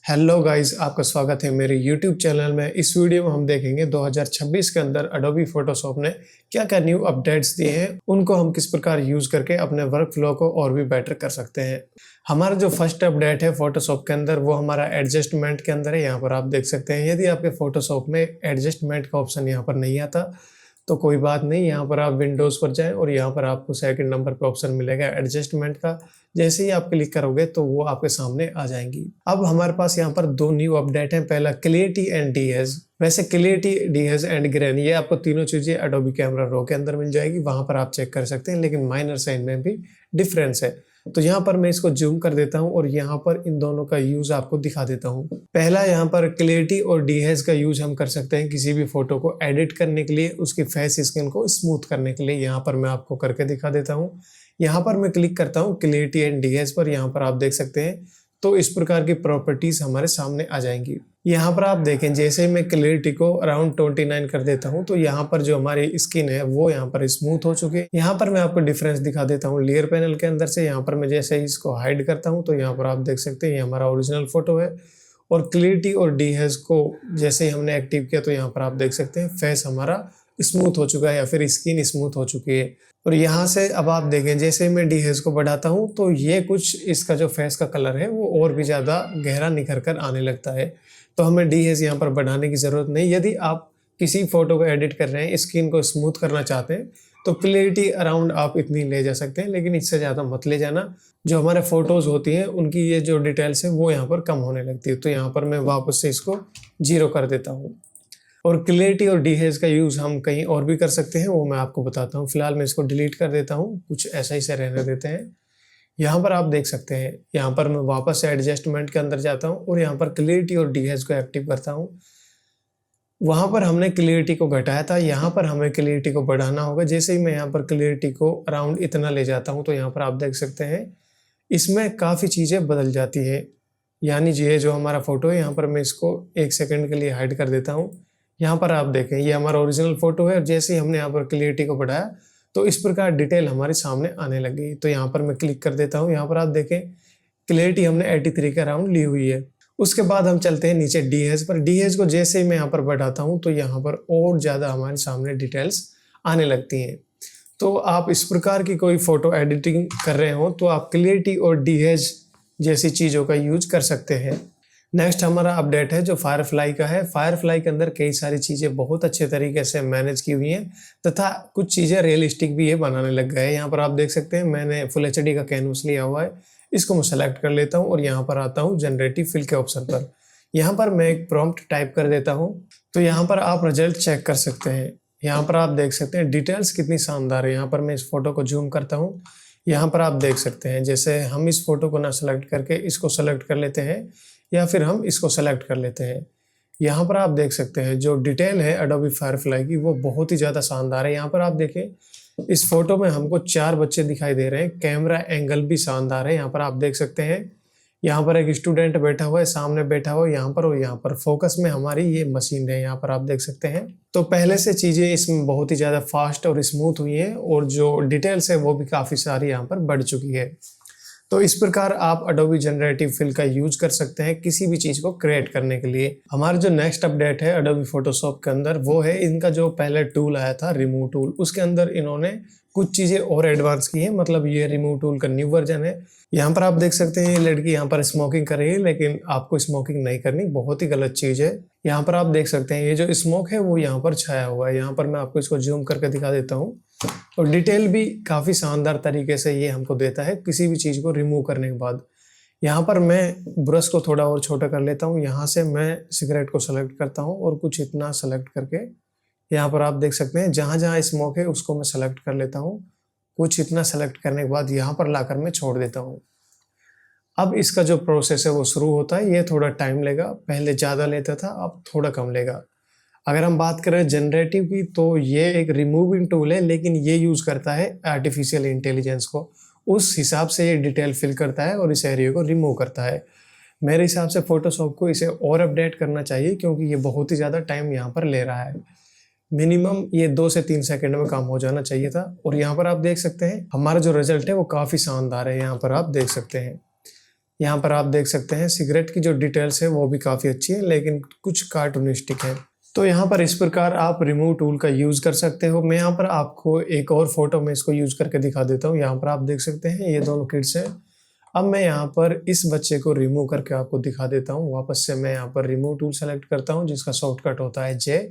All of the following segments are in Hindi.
हेलो गाइस, आपका स्वागत है मेरे YouTube चैनल में। इस वीडियो में हम देखेंगे 2026 के अंदर Adobe Photoshop ने क्या-क्या न्यू अपडेट्स दिए हैं, उनको हम किस प्रकार यूज़ करके अपने वर्क फ्लो को और भी बेटर कर सकते हैं। हमारा जो फर्स्ट अपडेट है Photoshop के अंदर, वो हमारा एडजस्टमेंट के अंदर है। यहाँ पर आप देख सकते हैं, यदि आपके Photoshop में एडजस्टमेंट का ऑप्शन यहाँ पर नहीं आता तो कोई बात नहीं, यहाँ पर आप विंडोज़ पर जाएँ और यहाँ पर आपको सेकंड नंबर पे ऑप्शन मिलेगा एडजस्टमेंट का। जैसे ही आप क्लिक करोगे तो वो आपके सामने आ जाएंगी। अब हमारे पास यहाँ पर दो न्यू अपडेट हैं। पहला क्लियरिटी एंड डीहेज। वैसे क्लियरिटी, डीहेज एंड ग्रेन, ये आपको तीनों चीज़ें एडोबी कैमरा रो के अंदर मिल जाएगी, वहाँ पर आप चेक कर सकते हैं, लेकिन माइनर सा इनमें भी डिफरेंस है। तो यहाँ पर मैं इसको जूम कर देता हूँ और यहाँ पर इन दोनों का यूज आपको दिखा देता हूँ। पहला, यहाँ पर क्लियरिटी और डीहेज का यूज हम कर सकते हैं किसी भी फोटो को एडिट करने के लिए, उसकी फेस स्किन को स्मूथ करने के लिए। यहाँ पर मैं आपको करके दिखा देता हूँ। यहाँ पर मैं क्लिक करता हूँ क्लियरिटी एंड डीहेज पर, यहाँ पर आप देख सकते हैं तो इस प्रकार की प्रॉपर्टीज हमारे सामने आ जाएंगी। यहाँ पर आप देखें, जैसे मैं क्लियरिटी को अराउंड 29 कर देता हूँ तो यहाँ पर जो हमारी स्किन है वो यहाँ पर स्मूथ हो चुकी है। यहाँ पर मैं आपको डिफरेंस दिखा देता हूँ लेयर पैनल के अंदर से। यहाँ पर मैं जैसे ही इसको हाइड करता हूँ तो यहाँ पर आप देख सकते हैं ये हमारा ओरिजिनल फोटो है। और क्लियरिटी और डीहेज को जैसे ही हमने एक्टिव किया तो यहाँ पर आप देख सकते हैं फेस हमारा स्मूथ हो चुका है या फिर स्किन स्मूथ हो चुकी है। और यहाँ से अब आप देखें, जैसे मैं डीहेज को बढ़ाता हूँ तो ये कुछ इसका जो फेस का कलर है वो और भी ज़्यादा गहरा निखर कर आने लगता है। तो हमें डीहेज यहाँ पर बढ़ाने की ज़रूरत नहीं। यदि आप किसी फोटो को एडिट कर रहे हैं, स्किन को स्मूथ करना चाहते हैं, तो क्लियरिटी अराउंड आप इतनी ले जा सकते हैं, लेकिन इससे ज़्यादा मत ले जाना। जो हमारे फोटोज़ होती हैं उनकी ये जो डिटेल्स है वो यहाँ पर कम होने लगती है। तो यहाँ पर मैं वापस से इसको 0 कर देता हूँ। और क्लियरिटी और डीहेज का यूज़ हम कहीं और भी कर सकते हैं, वो मैं आपको बताता हूँ। फिलहाल मैं इसको डिलीट कर देता हूँ, कुछ ऐसा ही से रहने देते हैं। यहाँ पर आप देख सकते हैं, यहाँ पर मैं वापस से एडजस्टमेंट के अंदर जाता हूँ और यहाँ पर क्लियरिटी और डीहेज को एक्टिव करता हूँ। वहाँ पर हमने क्लियरिटी को घटाया था, यहाँ पर हमें क्लियरिटी को बढ़ाना होगा। जैसे ही मैं यहाँ पर क्लियरिटी को अराउंड इतना ले जाता हूँ तो यहाँ पर आप देख सकते हैं इसमें काफ़ी चीज़ें बदल जाती है। यानी ये जो हमारा फोटो है, यहाँ पर मैं इसको 1 सेकंड के लिए हाइड कर देता हूँ। यहाँ पर आप देखें ये हमारा ओरिजिनल फोटो है और जैसे ही हमने यहाँ पर क्लियरिटी को बढ़ाया तो इस प्रकार डिटेल हमारे सामने आने लग गई। तो यहाँ पर मैं क्लिक कर देता हूँ। यहाँ पर आप देखें क्लियरिटी हमने 83 के अराउंड ली हुई है। उसके बाद हम चलते हैं नीचे डीहेज पर। डीहेज को जैसे ही मैं यहाँ पर बढ़ाता हूँ तो यहाँ पर और ज़्यादा हमारे सामने डिटेल्स आने लगती हैं। तो आप इस प्रकार की कोई फ़ोटो एडिटिंग कर रहे हो तो आप क्लियरिटी और डीहेज जैसी चीज़ों का यूज कर सकते हैं। नेक्स्ट हमारा अपडेट है जो फायरफ्लाई का है। फायरफ्लाई के अंदर कई सारी चीज़ें बहुत अच्छे तरीके से मैनेज की हुई हैं तथा कुछ चीज़ें रियलिस्टिक भी ये बनाने लग गए हैं। यहाँ पर आप देख सकते हैं मैंने फुल एचडी का कैनवस लिया हुआ है, इसको मैं सेलेक्ट कर लेता हूँ और यहाँ पर आता हूँ जनरेटिव फिल के ऑप्शन पर। यहाँ पर मैं एक प्रॉम्प्ट टाइप कर देता हूँ तो यहाँ पर आप रिजल्ट चेक कर सकते हैं। यहाँ पर आप देख सकते हैं डिटेल्स कितनी शानदार है। यहाँ पर मैं इस फोटो को जूम करता हूँ, यहाँ पर आप देख सकते हैं जैसे हम इस फोटो को ना सेलेक्ट करके इसको सेलेक्ट कर लेते हैं या फिर हम इसको सेलेक्ट कर लेते हैं। यहाँ पर आप देख सकते हैं जो डिटेल है एडोबी फायरफ्लाई की वो बहुत ही ज़्यादा शानदार है। यहाँ पर आप देखें इस फोटो में हमको 4 बच्चे दिखाई दे रहे हैं, कैमरा एंगल भी शानदार है। यहाँ पर आप देख सकते हैं यहाँ पर एक स्टूडेंट बैठा हुआ है, सामने बैठा हुआ है यहाँ पर, और यहाँ पर फोकस में हमारी ये मशीन है, यहाँ पर आप देख सकते हैं। तो पहले से चीज़ें इसमें बहुत ही ज़्यादा फास्ट और स्मूथ हुई हैं और जो डिटेल्स है वो भी काफ़ी सारी यहाँ पर बढ़ चुकी है। तो इस प्रकार आप एडोबी जनरेटिव फिल का यूज कर सकते हैं किसी भी चीज़ को क्रिएट करने के लिए। हमारा जो नेक्स्ट अपडेट है एडोबी फोटोशॉप के अंदर वो है इनका जो पहले टूल आया था रिमूव टूल, उसके अंदर इन्होंने कुछ चीज़ें और एडवांस की हैं। मतलब ये रिमूव टूल का न्यू वर्जन है। यहाँ पर आप देख सकते हैं ये लड़की यहाँ पर स्मोकिंग कर रही है, लेकिन आपको स्मोकिंग नहीं करनी, बहुत ही गलत चीज़ है। यहाँ पर आप देख सकते हैं ये जो स्मोक है वो यहाँ पर छाया हुआ है। यहाँ पर मैं आपको इसको जूम करके दिखा देता हूँ और डिटेल भी काफ़ी शानदार तरीके से ये हमको देता है किसी भी चीज़ को रिमूव करने के बाद। यहाँ पर मैं ब्रश को थोड़ा और छोटा कर लेता हूँ। यहाँ से मैं सिगरेट को सेलेक्ट करता हूँ और कुछ इतना सेलेक्ट करके यहाँ पर आप देख सकते हैं जहाँ जहाँ स्मोक है उसको मैं सेलेक्ट कर लेता हूँ। कुछ इतना सेलेक्ट करने के बाद यहाँ पर लाकर मैं छोड़ देता हूँ। अब इसका जो प्रोसेस है वो शुरू होता है। ये थोड़ा टाइम लेगा, पहले ज़्यादा लेता था, अब थोड़ा कम लेगा। अगर हम बात करें जनरेटिव की तो ये एक रिमूविंग टूल है, लेकिन ये यूज़ करता है आर्टिफिशियल इंटेलिजेंस को। उस हिसाब से ये डिटेल फिल करता है और इस एरिया को रिमूव करता है। मेरे हिसाब से फोटोशॉप को इसे और अपडेट करना चाहिए क्योंकि ये बहुत ही ज़्यादा टाइम यहाँ पर ले रहा है। मिनिमम ये 2 से 3 सेकंड में काम हो जाना चाहिए था। और यहाँ पर आप देख सकते हैं हमारा जो रिजल्ट है वो काफ़ी शानदार है। यहाँ पर आप देख सकते हैं यहाँ पर आप देख सकते हैं सिगरेट की जो डिटेल्स है वो भी काफ़ी अच्छी है, लेकिन कुछ कार्टूनिस्टिक है। तो यहाँ पर इस प्रकार आप रिमूव टूल का यूज़ कर सकते हो। मैं यहाँ पर आपको एक और फोटो में इसको यूज़ करके दिखा देता हूँ। यहाँ पर आप देख सकते हैं ये दोनों किड्स हैं। अब मैं यहाँ पर इस बच्चे को रिमूव करके आपको दिखा देता हूँ। वापस से मैं यहाँ पर रिमूव टूल सेलेक्ट करता हूँ, जिसका शॉर्टकट होता है जे।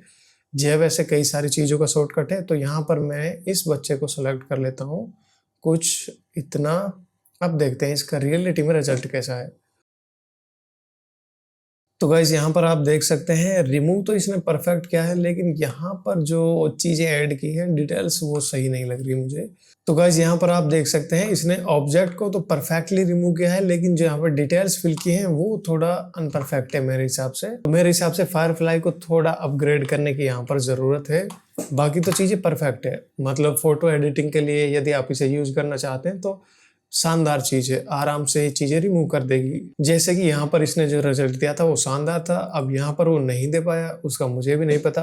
जे वैसे कई सारी चीज़ों का शॉर्टकट है, तो यहाँ पर मैं इस बच्चे को सेलेक्ट कर लेता हूँ कुछ इतना। अब देखते हैं इसका रियलिटी में रिजल्ट कैसा है। तो गाइज यहाँ पर आप देख सकते हैं रिमूव तो इसने परफेक्ट किया है, लेकिन यहाँ पर जो चीज़ें ऐड की हैं डिटेल्स वो सही नहीं लग रही मुझे। तो गाइज यहाँ पर आप देख सकते हैं इसने ऑब्जेक्ट को तो परफेक्टली रिमूव किया है, लेकिन जो यहाँ पर डिटेल्स फिल की हैं वो थोड़ा अनपरफेक्ट है मेरे हिसाब से। तो मेरे हिसाब से फायरफ्लाई को थोड़ा अपग्रेड करने की यहाँ पर ज़रूरत है। बाकी तो चीज़ें परफेक्ट है, मतलब फ़ोटो एडिटिंग के लिए यदि आप इसे यूज़ करना चाहते हैं तो शानदार चीज़ है, आराम से ये चीज़ें रिमूव कर देगी। जैसे कि यहाँ पर इसने जो रिजल्ट दिया था वो शानदार था, अब यहाँ पर वो नहीं दे पाया, उसका मुझे भी नहीं पता।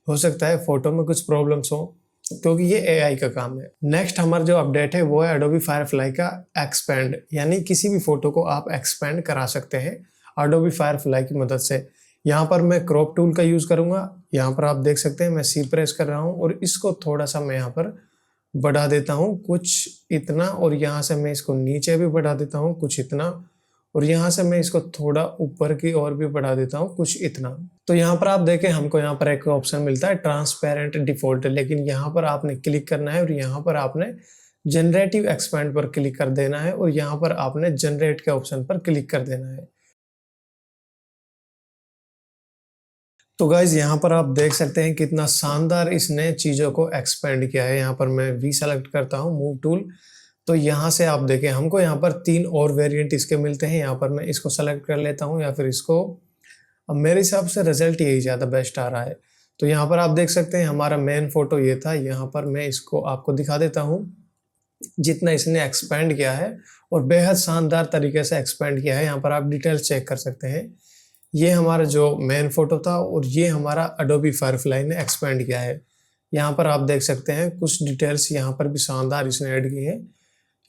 हो सकता है फ़ोटो में कुछ प्रॉब्लम्स हो, क्योंकि ये एआई का काम है। नेक्स्ट हमारा जो अपडेट है वो है एडोबी फायरफ्लाई का एक्सपेंड, यानी किसी भी फोटो को आप एक्सपेंड करा सकते हैं एडोबी फायरफ्लाई की मदद से। यहाँ पर मैं क्रॉप टूल का यूज़ करूँगा। यहाँ पर आप देख सकते हैं मैं सी प्रेस कर रहा हूँ और इसको थोड़ा सा मैं यहाँ पर बढ़ा देता हूँ कुछ इतना, और यहाँ से मैं इसको नीचे भी बढ़ा देता हूँ कुछ इतना, और यहाँ से मैं इसको थोड़ा ऊपर की ओर भी बढ़ा देता हूँ कुछ इतना। तो यहाँ पर आप देखें हमको यहाँ पर एक ऑप्शन मिलता है ट्रांसपेरेंट डिफॉल्ट, लेकिन यहाँ पर आपने क्लिक करना है और यहाँ पर आपने जनरेटिव एक्सपेंड पर क्लिक कर देना है और यहाँ पर आपने जनरेट के ऑप्शन पर क्लिक कर देना है। तो गाइज यहाँ पर आप देख सकते हैं कितना शानदार इसने चीज़ों को एक्सपेंड किया है। यहाँ पर मैं वी सेलेक्ट करता हूँ मूव टूल, तो यहाँ से आप देखें हमको यहाँ पर 3 और वेरिएंट इसके मिलते हैं। यहाँ पर मैं इसको सेलेक्ट कर लेता हूँ या फिर इसको। अब मेरे हिसाब से रिजल्ट यही ज़्यादा बेस्ट आ रहा है। तो यहाँ पर आप देख सकते हैं हमारा मेन फोटो ये था। यहाँ पर मैं इसको आपको दिखा देता हूँ जितना इसने एक्सपेंड किया है, और बेहद शानदार तरीके से एक्सपेंड किया है। यहाँ पर आप डिटेल्स चेक कर सकते हैं। ये हमारा जो मेन फोटो था और ये हमारा एडोबी फायरफ्लाई ने एक्सपेंड किया है। यहाँ पर आप देख सकते हैं कुछ डिटेल्स यहाँ पर भी शानदार इसने ऐड की है।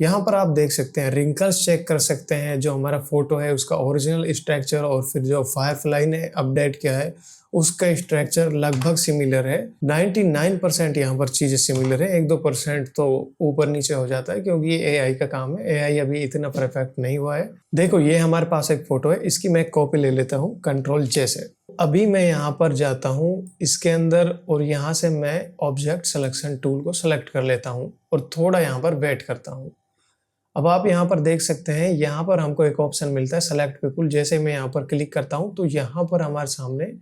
यहाँ पर आप देख सकते हैं रिंकल्स चेक कर सकते हैं, जो हमारा फोटो है उसका ओरिजिनल स्ट्रक्चर और फिर जो फायरफ्लाई ने अपडेट किया है उसका स्ट्रक्चर लगभग सिमिलर है। 99% यहाँ पर चीज़ें सिमिलर है, 1-2% तो ऊपर नीचे हो जाता है क्योंकि ये एआई का काम है। एआई अभी इतना परफेक्ट नहीं हुआ है। देखो ये हमारे पास एक फ़ोटो है, इसकी मैं कॉपी ले लेता हूँ कंट्रोल जे से। अभी मैं यहाँ पर जाता हूँ इसके अंदर और यहाँ से मैं ऑब्जेक्ट सिलेक्शन टूल को सेलेक्ट कर लेता हूँ और थोड़ा यहाँ पर वेट करता हूँ। अब आप यहाँ पर देख सकते हैं यहाँ पर हमको एक ऑप्शन मिलता है सेलेक्ट पीपुल। जैसे मैं यहाँ पर क्लिक करता हूँ तो यहाँ पर हमारे सामने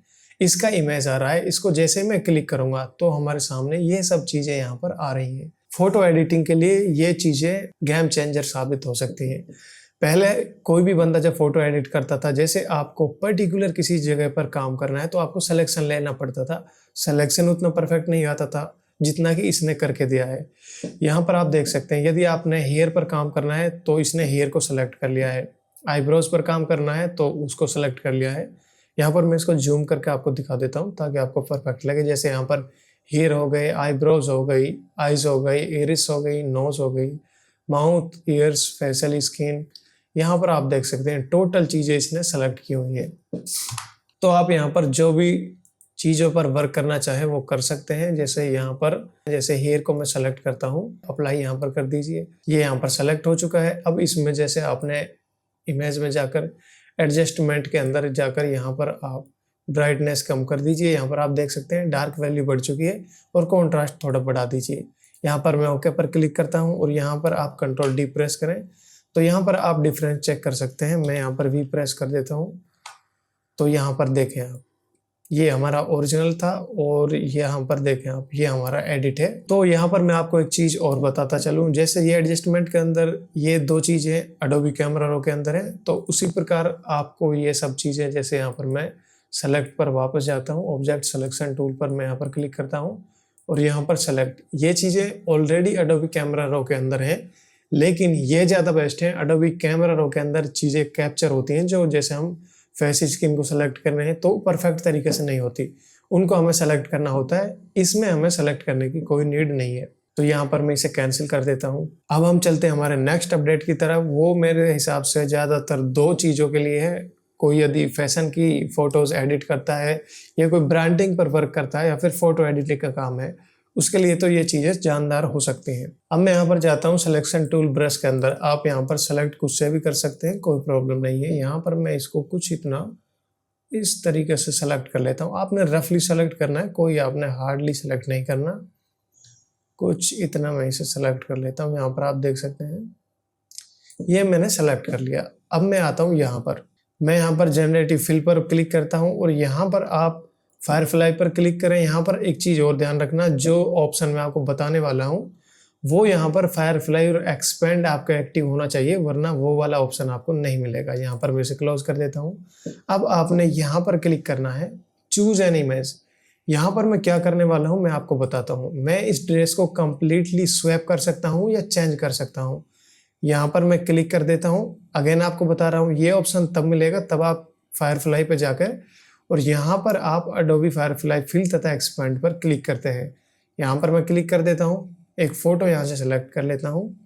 इसका इमेज आ रहा है। इसको जैसे मैं क्लिक करूंगा तो हमारे सामने ये सब चीजें यहाँ पर आ रही हैं। फोटो एडिटिंग के लिए ये चीजें गेम चेंजर साबित हो सकती हैं। पहले कोई भी बंदा जब फोटो एडिट करता था, जैसे आपको पर्टिकुलर किसी जगह पर काम करना है तो आपको सिलेक्शन लेना पड़ता था। सिलेक्शन उतना परफेक्ट नहीं आता था जितना कि इसने करके दिया है। यहाँ पर आप देख सकते हैं यदि आपने हेयर पर काम करना है तो इसने हेयर को सिलेक्ट कर लिया है, आईब्रोज पर काम करना है तो उसको सिलेक्ट कर लिया है। यहाँ पर मैं इसको जूम करके आपको दिखा देता हूँ ताकि आपको परफेक्ट लगे। जैसे यहाँ पर हेयर हो गए, आईब्रोज हो गई, आईज हो गई, इरिस हो गई, नोज हो गई, माउथ, ईयर्स, फेशियल स्किन, यहाँ पर आप देख सकते हैं टोटल चीज़ें इसने सेलेक्ट की हुई है। तो आप यहाँ पर जो भी चीज़ों पर वर्क करना चाहे वो कर सकते हैं। जैसे यहाँ पर जैसे हेयर को मैं सेलेक्ट करता हूँ, अप्लाई यहाँ पर कर दीजिए। ये यहाँ पर सेलेक्ट हो चुका है। अब इसमें जैसे आपने इमेज में जाकर एडजस्टमेंट के अंदर जाकर यहाँ पर आप ब्राइटनेस कम कर दीजिए। यहाँ पर आप देख सकते हैं डार्क वैल्यू बढ़ चुकी है और कॉन्ट्रास्ट थोड़ा बढ़ा दीजिए। यहाँ पर मैं ओके पर क्लिक करता हूँ और यहाँ पर आप कंट्रोल डी प्रेस करें तो यहाँ पर आप डिफरेंस चेक कर सकते हैं। मैं यहाँ पर वी प्रेस कर देता हूँ तो यहाँ पर देखें आप, ये हमारा ओरिजिनल था और यहाँ पर देखें आप, ये हमारा एडिट है। तो यहाँ पर मैं आपको एक चीज़ और बताता चलूँ, जैसे ये एडजस्टमेंट के अंदर ये 2 चीज़ें एडोबी कैमरा रो के अंदर है, तो उसी प्रकार आपको ये सब चीज़ें, जैसे यहाँ पर मैं सेलेक्ट पर वापस जाता हूँ, ऑब्जेक्ट सिलेक्शन टूल पर मैं यहाँ पर क्लिक करता हूँ और यहाँ पर सेलेक्ट, ये चीज़ें ऑलरेडी एडोबी कैमरा रो के अंदर हैं, लेकिन ये ज़्यादा बेस्ट है। एडोबी कैमरा रो के अंदर चीज़ें कैप्चर होती हैं जो जैसे हम फेस स्किन को सेलेक्ट कर रहे हैं तो परफेक्ट तरीके से नहीं होती, उनको हमें सेलेक्ट करना होता है। इसमें हमें सेलेक्ट करने की कोई नीड नहीं है। तो यहाँ पर मैं इसे कैंसिल कर देता हूँ। अब हम चलते हैं हमारे नेक्स्ट अपडेट की तरफ। वो मेरे हिसाब से ज़्यादातर 2 चीज़ों के लिए है। कोई यदि फैशन की फ़ोटोज़ एडिट करता है या कोई ब्रांडिंग पर वर्क करता है या फिर फ़ोटो एडिटिंग का काम है, उसके लिए तो ये चीज़ें जानदार हो सकती हैं। अब मैं यहाँ पर जाता हूँ सिलेक्शन टूल ब्रश के अंदर। आप यहाँ पर सेलेक्ट खुद से भी कर सकते हैं, कोई प्रॉब्लम नहीं है। यहाँ पर मैं इसको कुछ इतना इस तरीके से सेलेक्ट कर लेता हूँ। आपने रफली सेलेक्ट करना है, कोई आपने हार्डली सेलेक्ट नहीं करना। कुछ इतना मैं इसे सेलेक्ट कर लेता हूँ। यहाँ पर आप देख सकते हैं, ये मैंने सेलेक्ट कर लिया। अब मैं आता हूँ यहाँ पर, मैं यहाँ पर जनरेटिव फिल पर क्लिक करता हूँ और यहाँ पर आप फायरफ्लाई पर क्लिक करें। यहाँ पर एक चीज़ और ध्यान रखना, जो ऑप्शन मैं आपको बताने वाला हूँ वो यहाँ पर फायरफ्लाई और एक्सपेंड आपका एक्टिव होना चाहिए, वरना वो वाला ऑप्शन आपको नहीं मिलेगा। यहाँ पर मैं इसे क्लोज कर देता हूँ। अब आपने यहाँ पर क्लिक करना है चूज एन इमेज। यहाँ पर मैं क्या करने वाला हूँ मैं आपको बताता हूँ। मैं इस ड्रेस को कंप्लीटली स्वैप कर सकता हूँ या चेंज कर सकता हूँ। यहाँ पर मैं क्लिक कर देता हूँ। अगेन आपको बता रहा हूँ, ये ऑप्शन तब मिलेगा तब आप फायरफ्लाई पे जाकर और यहाँ पर आप अडोबी फायरफ्लाई फिल तथा एक्सपेंड पर क्लिक करते हैं। यहाँ पर मैं क्लिक कर देता हूँ, एक फ़ोटो यहाँ से सेलेक्ट कर लेता हूँ।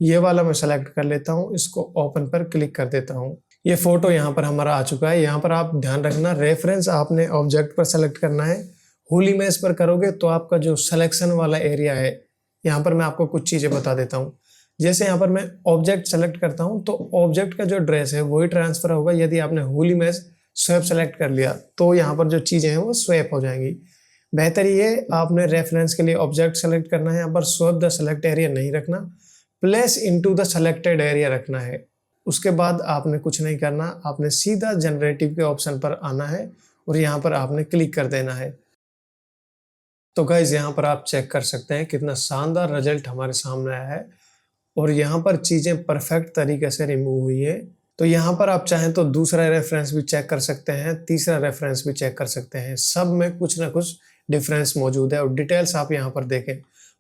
ये वाला मैं सेलेक्ट कर लेता हूँ, इसको ओपन पर क्लिक कर देता हूँ। ये फ़ोटो यहाँ पर हमारा आ चुका है। यहाँ पर आप ध्यान रखना, रेफरेंस आपने ऑब्जेक्ट पर सेलेक्ट करना है। होल इमेज पर करोगे तो आपका जो सिलेक्शन वाला एरिया है, यहाँ पर मैं आपको कुछ चीज़ें बता देता हूँ। जैसे यहाँ पर मैं ऑब्जेक्ट सेलेक्ट करता हूँ तो ऑब्जेक्ट का जो ड्रेस है वही ट्रांसफ़र होगा। यदि आपने होल इमेज स्वैप सेलेक्ट कर लिया तो यहाँ पर जो चीज़ें हैं वो स्वैप हो जाएंगी। बेहतर ये आपने रेफरेंस के लिए ऑब्जेक्ट सेलेक्ट करना है। यहाँ पर स्वैप द सेलेक्ट एरिया नहीं रखना, place into the selected area रखना है। उसके बाद आपने कुछ नहीं करना, आपने सीधा जनरेटिव के ऑप्शन पर आना है और यहाँ पर आपने क्लिक कर देना है। तो गाइज यहाँ पर आप चेक कर सकते हैं कितना शानदार रिजल्ट हमारे सामने आया है और यहाँ पर चीज़ें परफेक्ट तरीके से रिमूव हुई है। तो यहाँ पर आप चाहें तो दूसरा रेफरेंस भी चेक कर सकते हैं, तीसरा रेफरेंस भी चेक कर सकते हैं। सब में कुछ ना कुछ डिफरेंस मौजूद है और डिटेल्स आप यहाँ पर देखें,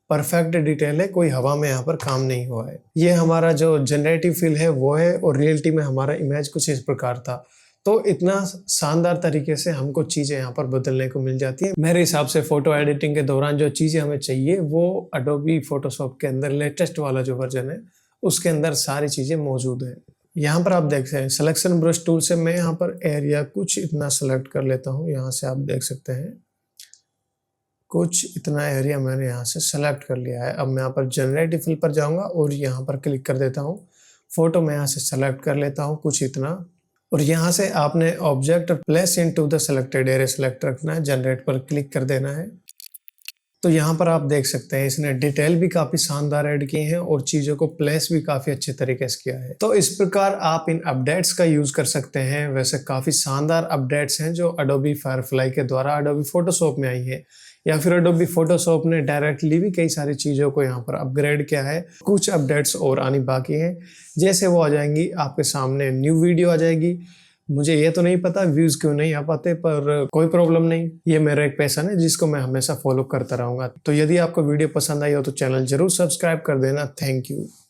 परफेक्ट डिटेल है, कोई हवा में यहाँ पर काम नहीं हुआ है। ये हमारा जो जनरेटिव फील है वो है और रियलिटी में हमारा इमेज कुछ इस प्रकार था। तो इतना शानदार तरीके से हमको चीज़ें यहाँ पर बदलने को मिल जाती है। मेरे हिसाब से फ़ोटो एडिटिंग के दौरान जो चीज़ें हमें चाहिए वो अडोबी फोटोशॉप के अंदर लेटेस्ट वाला जो वर्जन है उसके अंदर सारी चीज़ें मौजूद है। यहाँ पर आप देख सकते हैं सिलेक्शन ब्रश टूल से मैं यहाँ पर एरिया कुछ इतना सेलेक्ट कर लेता हूँ। यहाँ से आप देख सकते हैं कुछ इतना एरिया मैंने यहाँ से सेलेक्ट कर लिया है। अब मैं यहाँ पर जनरेटिव फिल पर जाऊँगा और यहाँ पर क्लिक कर देता हूँ। फोटो मैं यहाँ से सेलेक्ट कर लेता हूँ कुछ इतना और यहाँ से आपने object place into the selected area select रखना है, जनरेट पर क्लिक कर देना है। तो यहाँ पर आप देख सकते हैं इसने डिटेल भी काफ़ी शानदार ऐड किए हैं और चीज़ों को प्लेस भी काफ़ी अच्छे तरीके से किया है। तो इस प्रकार आप इन अपडेट्स का यूज़ कर सकते हैं। वैसे काफ़ी शानदार अपडेट्स हैं जो अडोबी फायरफ्लाई के द्वारा अडोबी फोटोशॉप में आई है या फिर अडोबी फोटोशॉप ने डायरेक्टली भी कई सारी चीज़ों को यहाँ पर अपग्रेड किया है। कुछ अपडेट्स और आनी बाकी हैं, जैसे वो आ जाएंगी आपके सामने न्यू वीडियो आ जाएगी। मुझे ये तो नहीं पता व्यूज़ क्यों नहीं आ पाते, पर कोई प्रॉब्लम नहीं, ये मेरा एक पैशन है जिसको मैं हमेशा फॉलो करता रहूँगा। तो यदि आपको वीडियो पसंद आई हो तो चैनल जरूर सब्सक्राइब कर देना। Thank you.